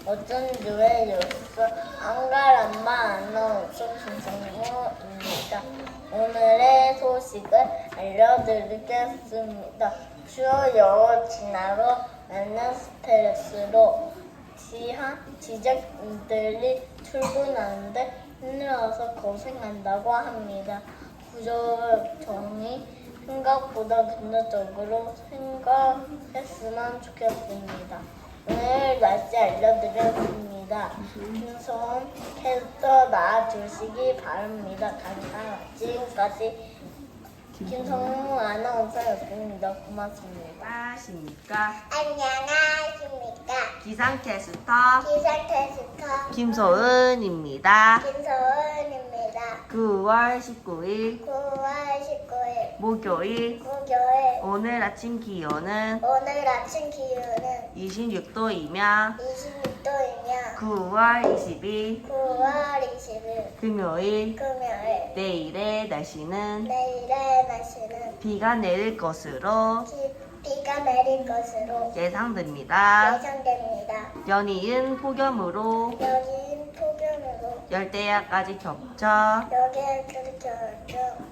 어쩐 주의 뉴스 안갈람마 아나운서 김성우입니다. 오늘의 소식을 알려드리겠습니다. 주요 영어 진화로 많은 스트레스로 지적인들이 출근하는데 힘들어서 고생한다고 합니다. 구조조정이 생각보다 긍정적으로 생각했으면 좋겠습니다. 오늘 날씨 알려드렸습니다. 김소은 캐스터 나와주시기 바랍니다. 감사합니다. 지금까지 김성우 아나운서였습니다. 고맙습니다. 안녕하십니까? 안녕하십니까? 기상캐스터 기상캐스터 김소은입니다. 김소은입니다. 9월 19일 9월 19일 목요일 목요일 오늘 아침 기온은 오늘 아침 기온은 26도이며 26도이며 9월 20일 9월 20일 금요일 금요일 내일의 날씨는 내일의 날씨는 비가 내릴 것으로 비가 내릴 것으로 예상됩니다. 예상됩니다. 연이은 폭염으로 여긴 폭염으로 열대야까지 겹쳐 여기에 그렇게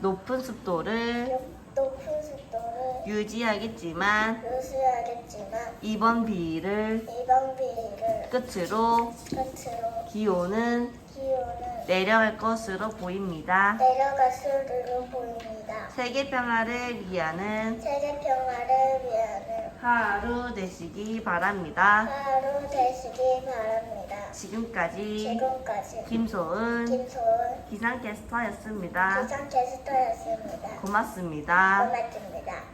높은 습도를 높은 습도를 유지하겠지만 유지하겠지만 이번 비를 이번 비를 끝으로 끝으로 기온은 기온은 내려갈 것으로 보입니다. 내려갈 수로 보입니다. 세계 평화를 위하는 세계 평화를 위한 하루 되시기 바랍니다. 하루 되시기 바랍니다. 지금까지 지금까지 김소은 김소은 기상캐스터였습니다. 기상캐스터였습니다. 고맙습니다. 고맙습니다.